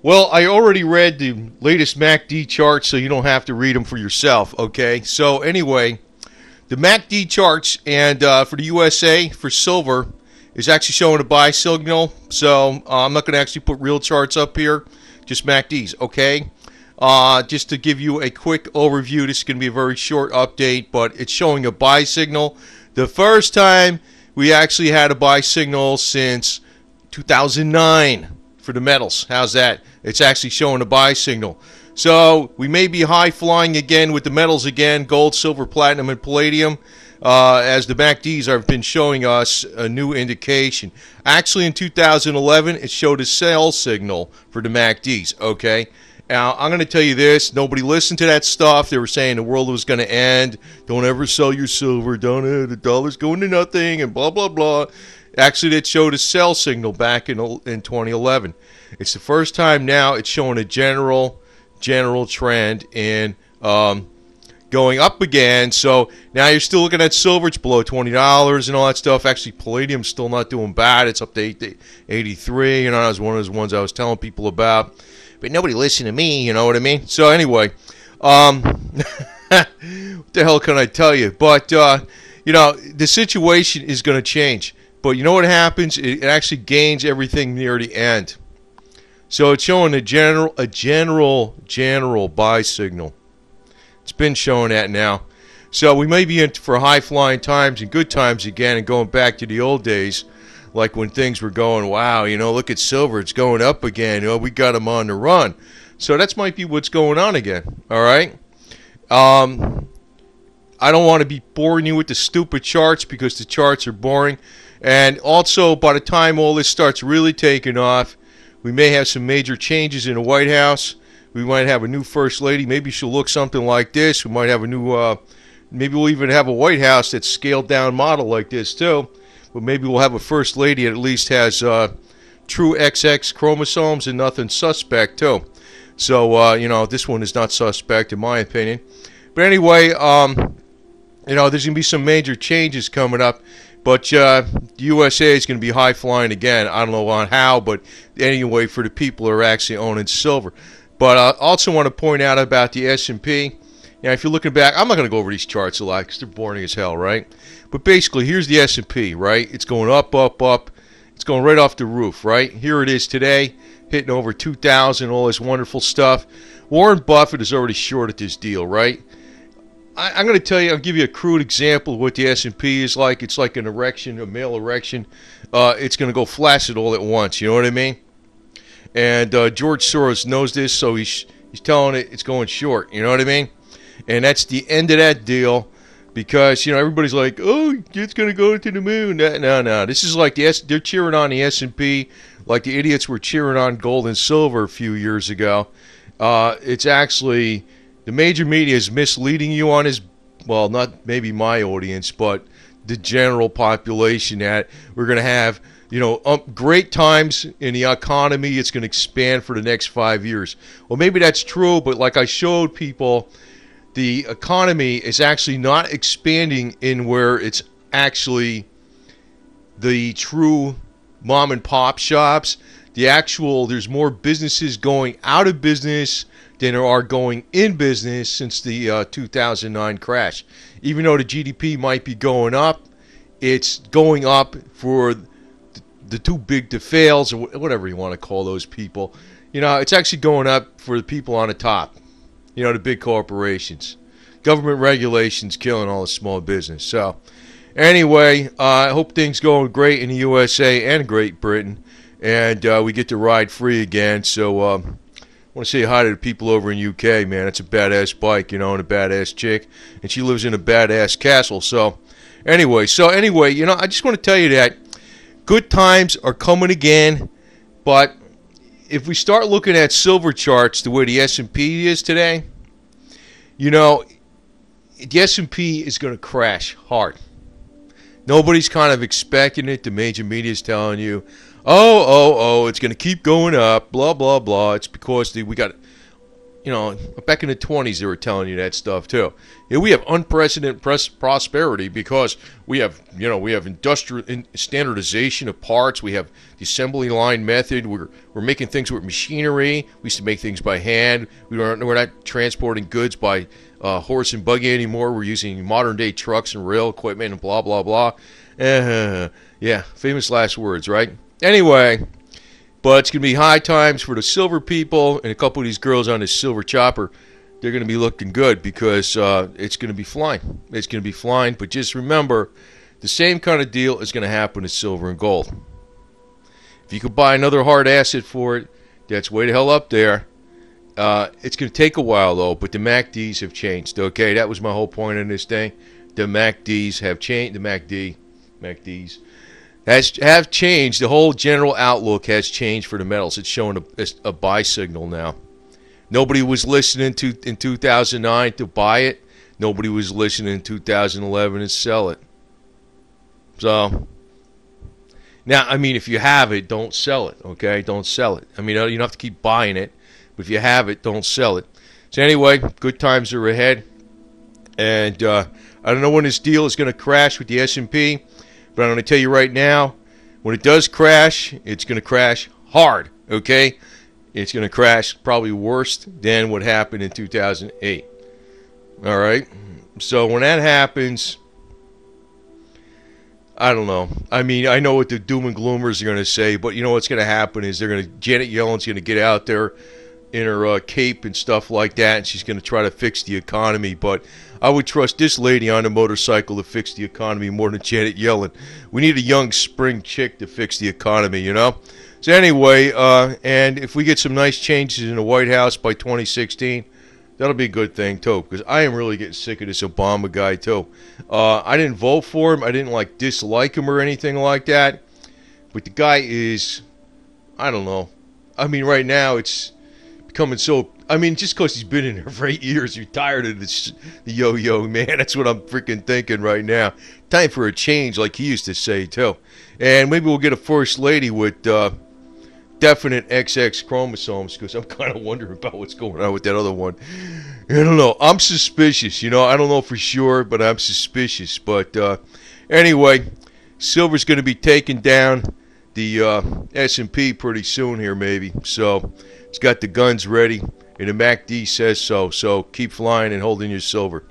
Well, I already read the latest MACD charts, so you don't have to read them for yourself, okay? So anyway, the MACD charts and for the USA, for silver, is actually showing a buy signal. So I'm not going to actually put real charts up here, just MACDs, okay? Just to give you a quick overview, this is going to be a very short update, but it's showing a buy signal. The first time we actually had a buy signal since 2009 for the metals. How's that? It's actually showing a buy signal. So we may be high flying again with the metals again, gold, silver, platinum, and palladium, as the MACDs have been showing us a new indication. Actually, in 2011, it showed a sell signal for the MACDs, okay? Now, I'm going to tell you this. Nobody listened to that stuff. They were saying the world was going to end. Don't ever sell your silver. Don't, the dollar's going to nothing, and blah, blah, blah. Actually, it showed a sell signal back in 2011. It's the first time now it's showing a general trend in going up again. So now you're still looking at silver. It's below $20 and all that stuff. Actually, palladium's still not doing bad. It's up to 83. You know, that was one of those ones I was telling people about. But nobody listened to me, you know what I mean? So anyway, what the hell can I tell you? But, you know, the situation is going to change. But you know what happens? It actually gains everything near the end. So it's showing a general buy signal. It's been showing that now. So we may be in for high-flying times and good times again and going back to the old days, like when things were going, wow, you know, look at silver, it's going up again. Oh, we got them on the run. So that might be what's going on again, all right? I don't want to be boring you with the stupid charts because the charts are boring. And also, by the time all this starts really taking off, we may have some major changes in the White House. We might have a new First Lady. Maybe she'll look something like this. We might have a new, maybe we'll even have a White House that's scaled-down model like this, too. But maybe we'll have a First Lady that at least has true XX chromosomes and nothing suspect, too. So, you know, this one is not suspect, in my opinion. But anyway, you know, there's going to be some major changes coming up. But the USA is going to be high-flying again. I don't know on how, but anyway, for the people who are actually owning silver. But I also want to point out about the S&P. Now, if you're looking back, I'm not going to go over these charts a lot because they're boring as hell, right? But basically, here's the S&P, right? It's going up, up, up. It's going right off the roof, right? Here it is today, hitting over 2,000, all this wonderful stuff. Warren Buffett is already shorted this deal, right? I'm going to tell you, I'll give you a crude example of what the S&P is like. It's like an erection, a male erection. It's going to go flaccid all at once, you know what I mean? And George Soros knows this, so he's telling it it's going short, you know what I mean? And that's the end of that deal because, you know, everybody's like, oh, it's going to go to the moon. No. This is like they're cheering on the S&P like the idiots were cheering on gold and silver a few years ago. It's actually... The major media is misleading you on his, well, not maybe my audience, but the general population that we're going to have, you know, great times in the economy. It's going to expand for the next 5 years. Well, maybe that's true, but like I showed people, the economy is actually not expanding in where it's actually the true mom and pop shops. There's more businesses going out of business than there are going in business since the 2009 crash. Even though the GDP might be going up, it's going up for the too big to fails, or whatever you want to call those people. You know, it's actually going up for the people on the top. You know, the big corporations. Government regulations killing all the small business. So, anyway, I hope things going great in the USA and Great Britain. And we get to ride free again. So, I want to say hi to the people over in UK, man. It's a badass bike, you know, and a badass chick. And she lives in a badass castle. So, anyway, you know, I just want to tell you that good times are coming again. But if we start looking at silver charts the way the S&P is today, you know, the S&P is going to crash hard. Nobody's kind of expecting it. The major media is telling you, oh, it's going to keep going up, blah, blah, blah. It's because we got back in the 20s they were telling you that stuff too. We have unprecedented prosperity because we have industrial standardization of parts. We have the assembly line method. We're making things with machinery. We used to make things by hand. We're not transporting goods by horse and buggy anymore. We're using modern day trucks and rail equipment and blah blah blah. Yeah, famous last words, right? Anyway. But it's going to be high times for the silver people, and a couple of these girls on this silver chopper, they're going to be looking good because it's going to be flying. It's going to be flying, but just remember, the same kind of deal is going to happen to silver and gold. If you could buy another hard asset for it, that's way the hell up there. It's going to take a while, though, but the MACDs have changed, okay? That was my whole point in this thing. The MACDs have changed. The MACDs. Have changed. The whole general outlook has changed for the metals. It's showing a buy signal now. Nobody was listening in 2009 to buy it. Nobody was listening in 2011 to sell it. So now, I mean, if you have it, don't sell it. Okay, don't sell it. I mean, you don't have to keep buying it, but if you have it, don't sell it. So anyway, good times are ahead, and I don't know when this deal is going to crash with the S&P. But I'm going to tell you right now, when it does crash, it's going to crash hard, okay? It's going to crash probably worse than what happened in 2008. All right? So when that happens, I don't know. I mean, I know what the doom and gloomers are going to say, but you know what's going to happen is Janet Yellen's going to get out there in her cape and stuff like that, and she's going to try to fix the economy. But I would trust this lady on a motorcycle to fix the economy more than Janet Yellen. We need a young spring chick to fix the economy, you know? So anyway, and if we get some nice changes in the White House by 2016, that'll be a good thing, too, because I am really getting sick of this Obama guy, too. I didn't vote for him. I didn't, dislike him or anything like that. But the guy is, I don't know. I mean, right now, it's becoming so... I mean, just because he's been in there for 8 years, you're tired of the yo-yo, man. That's what I'm freaking thinking right now. Time for a change, like he used to say, too. And maybe we'll get a first lady with definite XX chromosomes, because I'm kind of wondering about what's going on with that other one. I don't know. I'm suspicious, I don't know for sure, but I'm suspicious. But anyway, silver's going to be taking down the S&P pretty soon here, maybe. So it's got the guns ready. And the MACD says so. So keep flying and holding your silver.